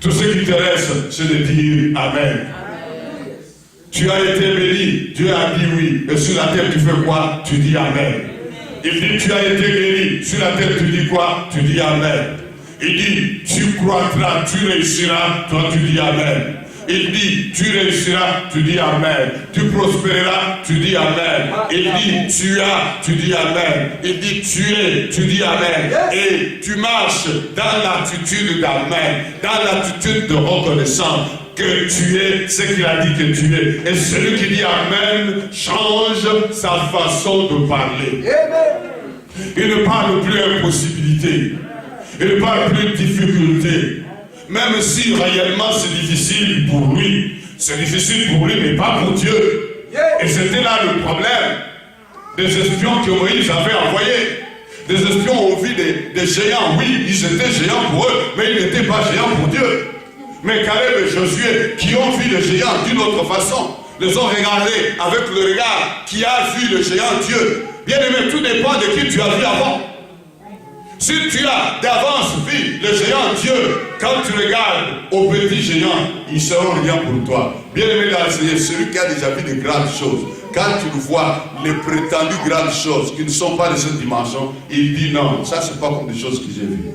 Tout ce qui te reste, c'est de dire Amen. Tu as été béni, Dieu a dit oui. Et sur la terre, tu fais quoi? Tu dis Amen. Il dit, tu as été guéri. Sur la terre, tu dis quoi? Tu dis Amen. Il dit, tu croîtras, tu réussiras. Toi, tu dis Amen. Il dit, tu réussiras, tu dis Amen. Tu prospéreras, tu dis Amen. Il dit, tu as, tu dis Amen. Il dit, tu es, tu dis Amen. Et tu marches dans l'attitude d'Amen, dans l'attitude de reconnaissance que tu es ce qu'il a dit que tu es. Et celui qui dit Amen change sa façon de parler. Il ne parle plus impossibilité. Il ne parle plus de difficulté. Même si réellement c'est difficile pour lui. C'est difficile pour lui, mais pas pour Dieu. Et c'était là le problème. Des espions que Moïse avait envoyés. Des espions ont vu des géants. Oui, ils étaient géants pour eux, mais ils n'étaient pas géants pour Dieu. Mais Caleb et Josué, qui ont vu les géants d'une autre façon, les ont regardés avec le regard qui a vu le géant Dieu. Bien aimé, tout dépend de qui tu as vu avant. Si tu as d'avance vu le géant Dieu, quand tu regardes aux petits géants, ils seront rien pour toi. Bien aimé dans le Seigneur, celui qui a déjà vu de grandes choses, quand tu le vois, les prétendues grandes choses qui ne sont pas de cette dimension, il dit non, ça c'est pas comme des choses que j'ai vues.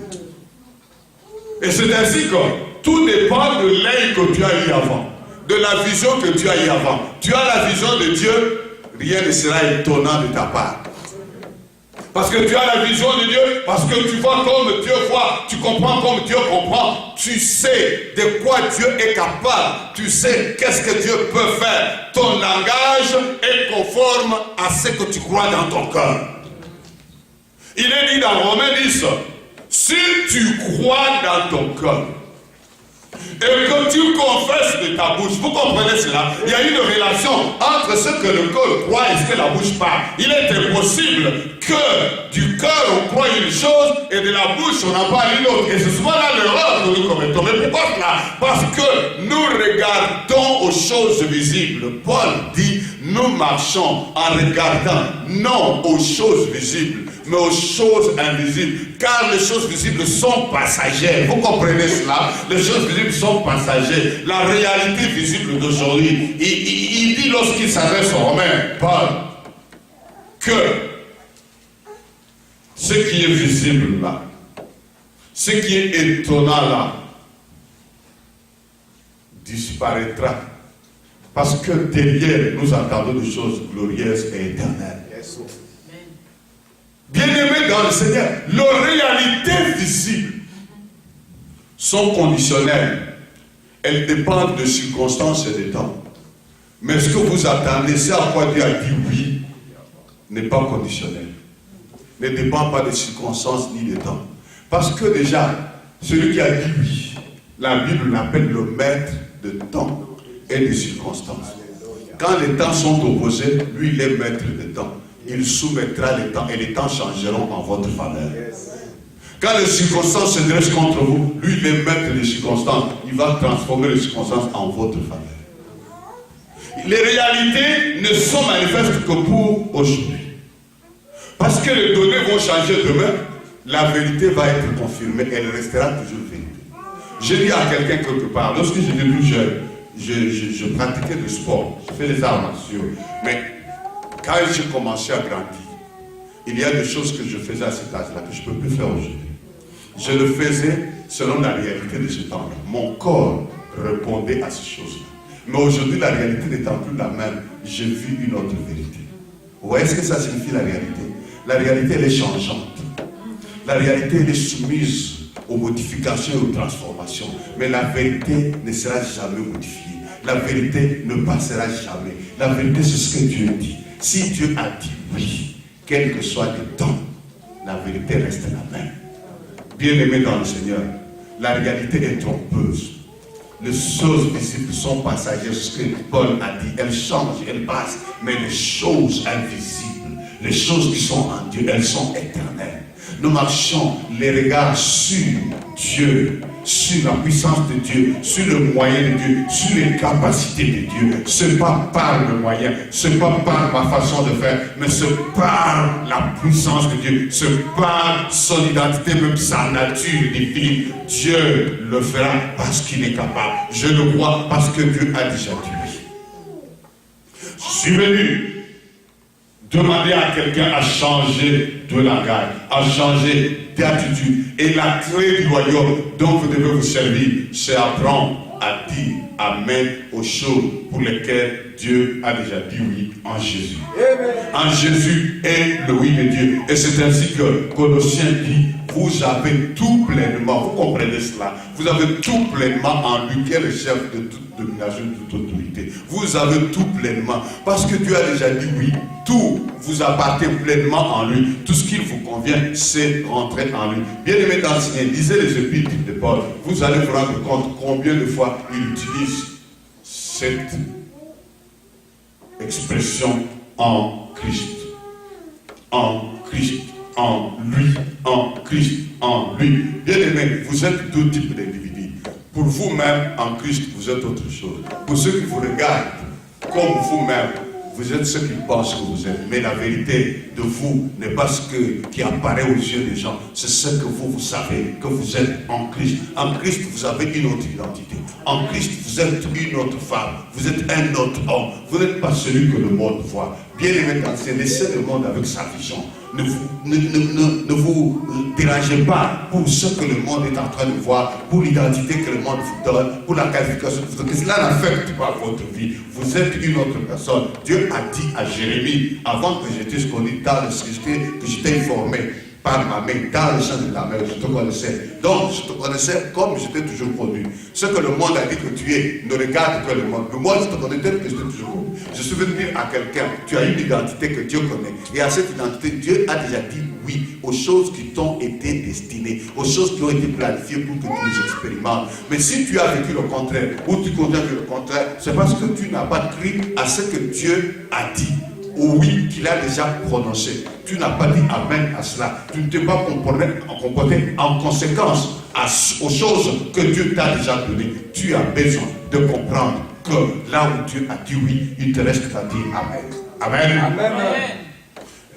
Et c'est ainsi que tout dépend de l'œil que tu as eu avant, de la vision que tu as eu avant. Tu as la vision de Dieu, rien ne sera étonnant de ta part. Parce que tu as la vision de Dieu, parce que tu vois comme Dieu voit, tu comprends comme Dieu comprend, tu sais de quoi Dieu est capable, tu sais qu'est-ce que Dieu peut faire. Ton langage est conforme à ce que tu crois dans ton cœur. Il est dit dans Romains 10, si tu crois dans ton cœur, et que tu confesses de ta bouche, vous comprenez cela? Il y a une relation entre ce que le cœur croit et ce que la bouche parle. Il est impossible que du cœur on croit une chose et de la bouche on en parle une autre. Et c'est souvent là l'erreur que nous commettons. Mais pourquoi cela? Parce que nous regardons aux choses visibles. Paul dit, nous marchons en regardant non aux choses visibles, mais aux choses invisibles. Car les choses visibles sont passagères. Vous comprenez cela? Les choses visibles sont passagères. La réalité visible d'aujourd'hui, il dit lorsqu'il s'adresse aux Romains, Paul, que ce qui est visible là, ce qui est étonnant là, disparaîtra. Parce que derrière, nous attendons des choses glorieuses et éternelles. Bien-aimés dans le Seigneur, les réalités visibles sont conditionnelles. Elles dépendent de circonstances et de temps. Mais ce que vous attendez, c'est à quoi Dieu a dit oui, n'est pas conditionnel. Ne dépend pas des circonstances ni des temps. Parce que déjà, celui qui a dit oui, la Bible l'appelle le maître de temps et de circonstances. Quand les temps sont opposés, lui il est maître de temps. Il soumettra les temps et les temps changeront en votre faveur. Quand les circonstances se dressent contre vous, lui il est maître des circonstances. Il va transformer les circonstances en votre faveur. Les réalités ne sont manifestes que pour aujourd'hui. Parce que les données vont changer demain, la vérité va être confirmée, elle restera toujours vérité. J'ai dit à quelqu'un quelque part, lorsque j'étais plus jeune, je pratiquais du sport, je fais les arts martiaux, mais quand j'ai commencé à grandir, il y a des choses que je faisais à cet âge-là que je ne peux plus faire aujourd'hui. Je le faisais selon la réalité de ce temps-là. Mon corps répondait à ces choses-là. Mais aujourd'hui, la réalité n'étant plus la même, j'ai vu une autre vérité. Vous voyez ce que ça signifie la réalité? La réalité, elle est changeante. La réalité, elle est soumise aux modifications et aux transformations. Mais la vérité ne sera jamais modifiée. La vérité ne passera jamais. La vérité, c'est ce que Dieu dit. Si Dieu a dit oui, quel que soit le temps, la vérité reste la même. Bien-aimés dans le Seigneur, la réalité est trompeuse. Les choses visibles sont passagères, ce que Paul a dit. Elles changent, elles passent. Mais les choses invisibles, les choses qui sont en Dieu, elles sont éternelles. Nous marchons les regards sur Dieu, sur la puissance de Dieu, sur le moyen de Dieu, sur les capacités de Dieu. Ce n'est pas par le moyen, ce n'est pas par ma façon de faire, mais c'est par la puissance de Dieu, c'est par son identité, même sa nature divine. Dieu le fera parce qu'il est capable. Je le crois parce que Dieu a déjà dit oui. Je suis venu demander à quelqu'un à changer de langage, à changer d'attitude. Et la clé du royaume dont vous devez vous servir, c'est apprendre à dire Amen aux choses pour lesquelles Dieu a déjà dit oui en Jésus. En Jésus est le oui de Dieu. Et c'est ainsi que Colossiens dit, vous avez tout pleinement, vous comprenez cela, vous avez tout pleinement en lui qui est le chef de toute domination, de toute autorité. Vous avez tout pleinement, parce que Dieu a déjà dit oui, tout vous appartient pleinement en lui. Tout ce qu'il vous convient, c'est rentrer en lui. Bien aimé dans le Seigneur, lisez les épîtres de Paul, vous allez vous rendre compte combien de fois il utilise cette expression en Christ. En Christ. En lui, en Christ, en lui. Bien aimé, vous êtes deux types d'individus. Pour vous-même, en Christ, vous êtes autre chose. Pour ceux qui vous regardent comme vous-même, vous êtes ce qu'ils pensent que vous êtes. Mais la vérité de vous n'est pas ce qui apparaît aux yeux des gens. C'est ce que vous savez, que vous êtes en Christ. En Christ, vous avez une autre identité. En Christ, vous êtes une autre femme. Vous êtes un autre homme. Vous n'êtes pas celui que le monde voit. Bien aimé, laissez le monde avec sa vision. Ne vous dérangez pas pour ce que le monde est en train de voir, pour l'identité que le monde vous donne, pour la qualification que vous donne. Cela n'affecte pas votre vie. Vous êtes une autre personne. Dieu a dit à Jérémie, avant que j'étais connu dans le société, que j'étais formé par ma main, dans le champ de la mer, je te connaissais. Donc, je te connaissais comme je t'ai toujours connu. Ce que le monde a dit que tu es, ne regarde que le monde. Mais moi, je te connais tel que je t'ai toujours connu. Je suis venu dire à quelqu'un, tu as une identité que Dieu connaît. Et à cette identité, Dieu a déjà dit oui aux choses qui t'ont été destinées, aux choses qui ont été planifiées pour que tu les expérimentes. Mais si tu as vécu le contraire, ou tu considères le contraire, c'est parce que tu n'as pas cru à ce que Dieu a dit. Au oui qu'il a déjà prononcé. Tu n'as pas dit Amen à cela. Tu ne t'es pas comporté en conséquence aux choses que Dieu t'a déjà données. Tu as besoin de comprendre que là où Dieu a dit oui, il te reste qu'à dire Amen. Amen. Amen.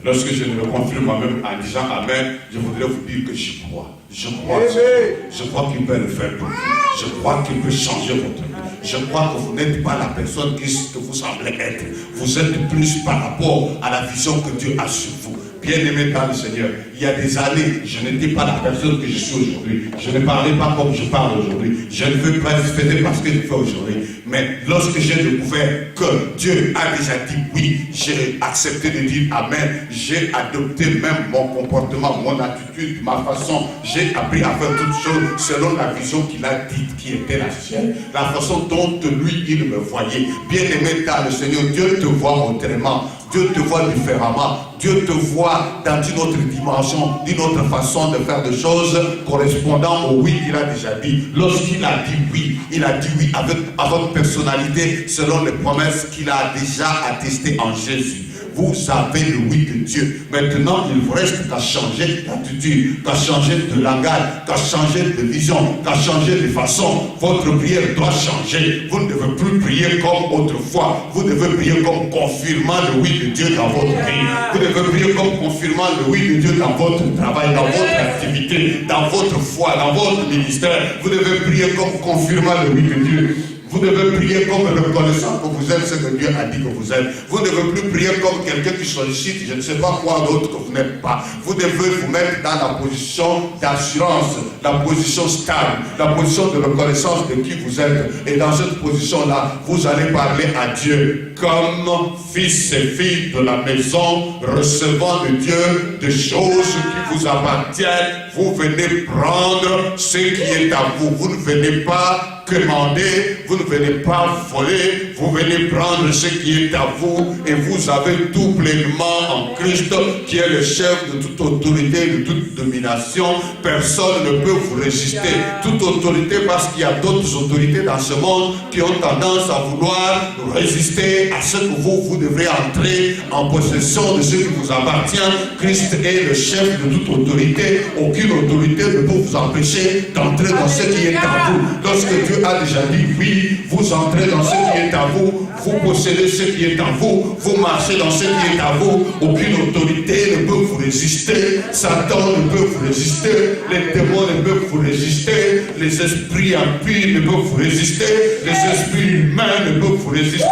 Lorsque je me confirme moi-même en disant Amen, je voudrais vous dire que j'y crois. Je crois qu'il peut le faire pour vous. Je crois qu'il peut changer votre vie. Je crois que vous n'êtes pas la personne que vous semblez être. Vous êtes plus par rapport à la vision que Dieu a sur vous. Bien-aimé dans le Seigneur, il y a des années, je n'étais pas la personne que je suis aujourd'hui. Je ne parlais pas comme je parle aujourd'hui. Je ne veux pas discuter parce que je fais aujourd'hui. Mais lorsque j'ai découvert que Dieu a déjà dit oui, j'ai accepté de dire Amen. J'ai adopté même mon comportement, mon attitude, ma façon. J'ai appris à faire toutes choses selon la vision qu'il a dite, qui était la sienne. La façon dont lui, il me voyait. Bien-aimé dans le Seigneur, Dieu te voit autrement. Dieu te voit différemment. Dieu te voit dans une autre dimension, d'une autre façon de faire des choses correspondant au oui qu'il a déjà dit. Lorsqu'il a dit oui, il a dit oui avec votre personnalité selon les promesses qu'il a déjà attestées en Jésus. Vous avez le oui de Dieu. Maintenant, il vous reste qu'à changer d'attitude, qu'à changer de langage, qu'à changer de vision, qu'à changer de façon. Votre prière doit changer. Vous ne devez plus prier comme autrefois. Vous devez prier comme confirmant le oui de Dieu dans votre vie. Vous devez prier comme confirmant le oui de Dieu dans votre travail, dans votre activité, dans votre foi, dans votre ministère. Vous devez prier comme confirmant le oui de Dieu. Vous devez prier comme reconnaissant que vous êtes ce que Dieu a dit que vous êtes. Vous ne devez plus prier comme quelqu'un qui sollicite, je ne sais pas quoi d'autre que vous n'êtes pas. Vous devez vous mettre dans la position d'assurance, la position stable, la position de reconnaissance de qui vous êtes. Et dans cette position-là, vous allez parler à Dieu comme fils et filles de la maison, recevant de Dieu des choses qui vous appartiennent. Vous venez prendre ce qui est à vous. Vous ne venez pas quémander, vous ne venez pas voler, vous venez prendre ce qui est à vous et vous avez tout pleinement en Christ qui est le chef de toute autorité, de toute domination. Personne ne peut vous résister. Toute autorité, parce qu'il y a d'autres autorités dans ce monde qui ont tendance à vouloir résister à ce que vous devrez entrer en possession de ce qui vous appartient. Christ est le chef de toute autorité. Aucune autorité ne peut vous empêcher d'entrer dans ce qui est à vous. Lorsque Dieu a déjà dit oui, vous entrez dans ce qui est à vous, vous possédez ce qui est à vous, vous marchez dans ce qui est à vous. Aucune autorité ne peut vous résister. Satan ne peut vous résister. Les démons ne peuvent vous résister. Les esprits impurs ne peuvent vous résister. Les esprits humains ne peuvent vous résister.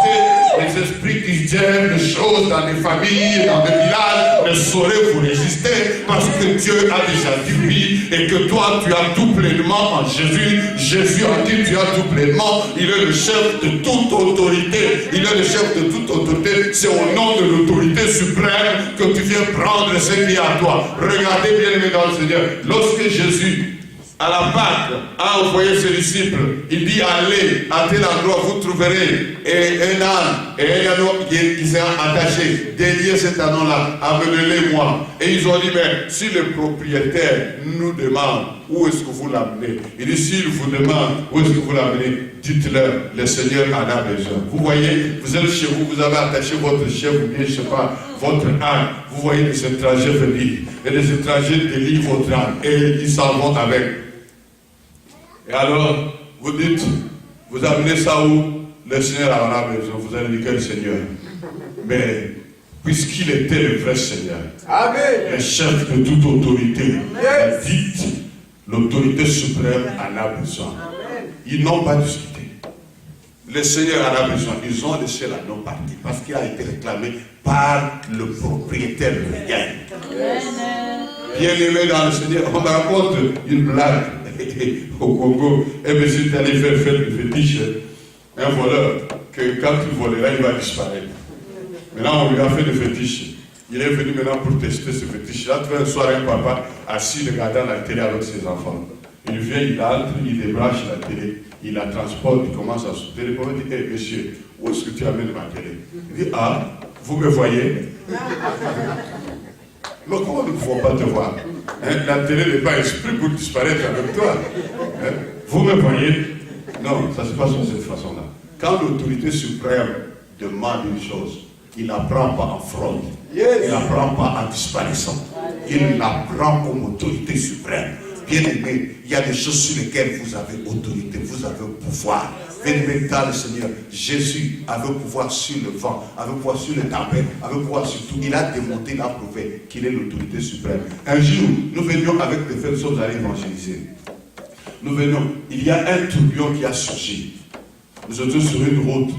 Les esprits qui gèrent les choses dans les familles, dans les villages, ne sauraient vous résister parce que Dieu a déjà dit oui et que toi tu as tout pleinement en Jésus. Jésus a dit tu as tout pleinement. Il est le chef de toute autorité. Il est le chef de toute autorité. C'est au nom de l'autorité suprême que tu viens prendre ce qui est à toi. Regardez bien aimé dans le Seigneur. Lorsque Jésus à la Pâque a envoyé ses disciples, il dit allez à tel endroit vous trouverez un âne et un agneau qui s'est attaché, déliez cet anneau là, amenez-les moi. Et ils ont dit mais si le propriétaire nous demande où est-ce que vous l'amenez, il dit s'il vous demande où est-ce que vous l'amenez, dites-leur le Seigneur en a besoin. Vous voyez, vous êtes chez vous, vous avez attaché votre chef ou bien je sais pas, votre âne, vous voyez des étrangers venir et les étrangers délient votre âne et ils s'en vont avec. Et alors, vous dites, vous amenez ça où le Seigneur en a besoin. Vous allez dire que le Seigneur. Mais, puisqu'il était le vrai Seigneur, le chef de toute autorité, dites, l'autorité suprême en a besoin. Ils n'ont pas discuté. Le Seigneur en a besoin. Ils ont laissé la non-partie parce qu'il a été réclamé par le propriétaire de bien. Bien aimé dans le Seigneur, on me raconte une blague. Au Congo, un monsieur est allé faire le fétiche, un voleur, que quand il volera, il va disparaître. Maintenant, on lui a fait le fétiche. Il est venu maintenant pour tester ce fétiche. Là, tu vois un soir un papa assis regardant la télé avec ses enfants. Il vient, il entre, il débranche la télé, il la transporte, il commence à sauter. Le papa dit, hey, monsieur, où est-ce que tu amènes ma télé? Il dit, ah, vous me voyez? Mais comment nous ne pouvons pas te voir? La télé n'est pas esprit pour disparaître avec toi. Vous me voyez? Non, ça se passe de cette façon-là. Quand l'autorité suprême demande une chose, il ne la prend pas en fraude. Il ne la prend pas en disparaissant. Il la prend comme autorité suprême. Bien aimé, il y a des choses sur lesquelles vous avez autorité, vous avez pouvoir. Bien aimé dans le Seigneur, Jésus avait pouvoir sur le vent, avait pouvoir sur les tempêtes, avait pouvoir sur tout. Il a démontré, il a prouvé qu'il est l'autorité suprême. Un jour, nous venions avec des frères, nous sommes allés évangéliser. Nous venions, il y a un tourbillon qui a surgi. Nous étions sur une route.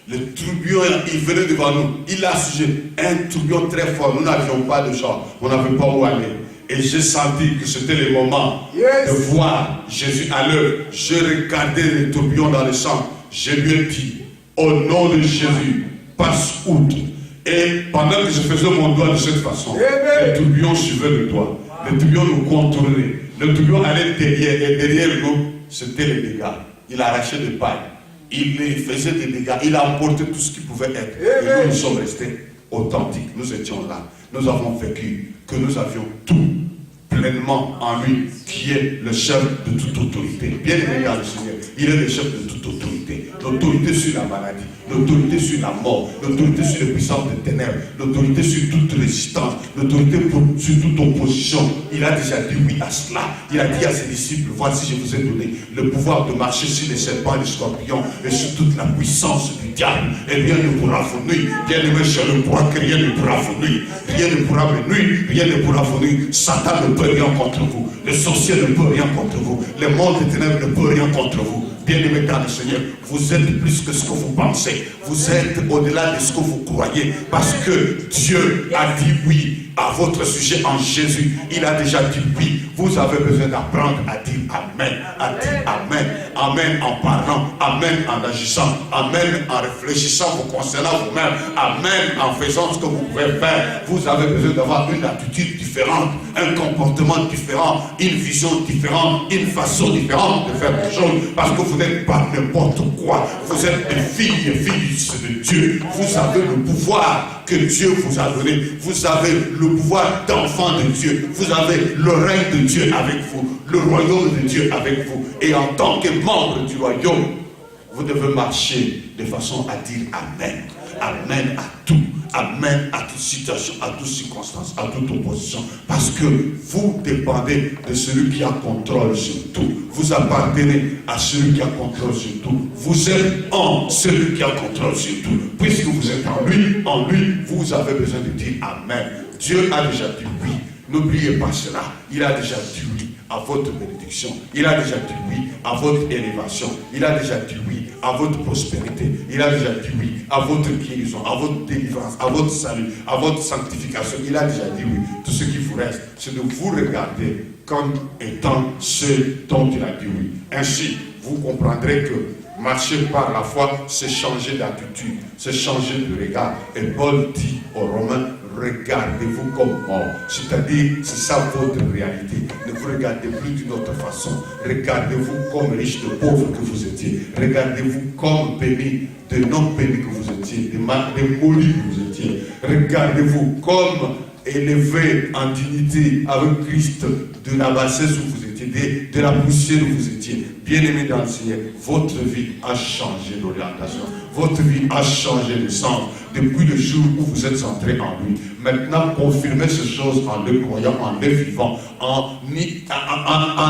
Le tourbillon, il venait devant nous. Il a surgi un tourbillon très fort. Nous n'avions pas de champ. On n'avait pas où aller. Et j'ai senti que c'était le moment de voir Jésus à l'œuvre. Je regardais le tourbillon dans le champ. Je lui ai dit, au nom de Jésus, passe outre. Et pendant que je faisais mon doigt de cette façon, le tourbillon suivait le doigt. Le tourbillon nous contournait. Le tourbillon allait derrière. Et derrière nous, c'était les dégâts. Il arrachait des pailles. Il faisait des dégâts. Il a emporté tout ce qui pouvait être. Et nous sommes restés authentiques. Nous étions là. Nous avons vécu que nous avions tout pleinement en lui, qui est le chef de toute autorité. Bien aimé dans le Seigneur, il est le chef de toute autorité. L'autorité sur la maladie, l'autorité sur la mort, l'autorité sur les puissances des ténèbres, l'autorité sur toute résistance, l'autorité sur toute opposition. Il a déjà dit oui à cela. Il a dit à ses disciples, voici je vous ai donné le pouvoir de marcher sur les serpents et les scorpions et sur toute la puissance du diable. Et rien ne pourra vous nuire. Bien aimé, je ne crois que rien ne pourra vous nuire. Rien ne pourra me nuire, rien ne pourra vous nuire. Satan ne peut rien contre vous. Le sorcier ne peut rien contre vous. Le monde des ténèbres ne peut rien contre vous. Bien-aimés dans le Seigneur, vous êtes plus que ce que vous pensez. Vous êtes au-delà de ce que vous croyez. Parce que Dieu a dit oui à votre sujet en Jésus. Il a déjà dit oui. Vous avez besoin d'apprendre à dire Amen. À dire Amen. Amen en parlant. Amen en agissant. Amen en réfléchissant vous concernant vous-même. Amen en faisant ce que vous pouvez faire. Vous avez besoin d'avoir une attitude différente, un comportement différent, une vision différente, une façon différente de faire les choses. Parce que vous n'êtes pas n'importe quoi. Vous êtes des filles et fils de Dieu. Vous avez le pouvoir que Dieu vous a donné. Vous avez le pouvoir d'enfant de Dieu. Vous avez le règne de Dieu avec vous, le royaume de Dieu avec vous. Et en tant que membre du royaume, vous devez marcher de façon à dire Amen. Amen à tout. Amen à toute situation, à toute circonstance, à toute opposition. Parce que vous dépendez de celui qui a contrôle sur tout. Vous appartenez à celui qui a contrôle sur tout. Vous êtes en celui qui a contrôle sur tout. Puisque vous êtes en lui, vous avez besoin de dire Amen. Dieu a déjà dit oui. N'oubliez pas cela. Il a déjà dit oui à votre bénédiction. Il a déjà dit oui à votre élévation. Il a déjà dit oui à votre prospérité. Il a déjà dit oui à votre guérison, à votre délivrance, à votre salut, à votre sanctification. Il a déjà dit oui. Tout ce qui vous reste, c'est de vous regarder comme étant ceux dont il a dit oui. Ainsi, vous comprendrez que marcher par la foi, c'est changer d'attitude, c'est changer de regard. Et Paul dit aux Romains, regardez-vous comme mort. C'est-à-dire, c'est ça votre réalité. Ne vous regardez plus d'une autre façon. Regardez-vous comme riche de pauvre que vous étiez. Regardez-vous comme béni de non béni que vous étiez, de maudits que vous étiez. Regardez-vous comme élevé en dignité avec Christ de la bassesse où vous étiez, de la poussière où vous étiez. Bien-aimé dans le Seigneur, votre vie a changé d'orientation. Votre vie a changé de sens depuis le jour où vous êtes entré en lui. Maintenant, confirmez ces choses en le croyant, en les vivant, en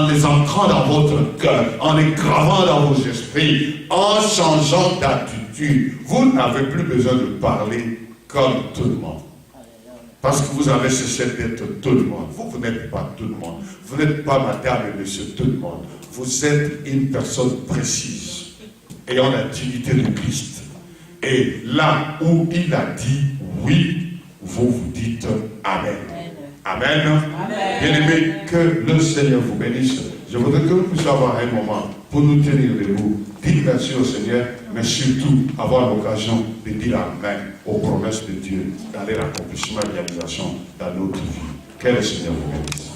les ancrant dans votre cœur, en les gravant dans vos esprits, en changeant d'attitude. Vous n'avez plus besoin de parler comme tout le monde. Parce que vous avez cessé d'être tout le monde. Vous n'êtes pas tout le monde. Vous n'êtes pas madame et monsieur tout le monde. Vous êtes une personne précise, ayant la dignité de Christ. Et là où il a dit oui, vous vous dites Amen. Amen. Amen. Bien-aimés, que le Seigneur vous bénisse. Je voudrais que nous puissions avoir un moment pour nous tenir debout. Dites merci au Seigneur, mais surtout avoir l'occasion de dire Amen aux promesses de Dieu dans leur accomplissement et réalisation dans notre vie. Que le Seigneur vous bénisse.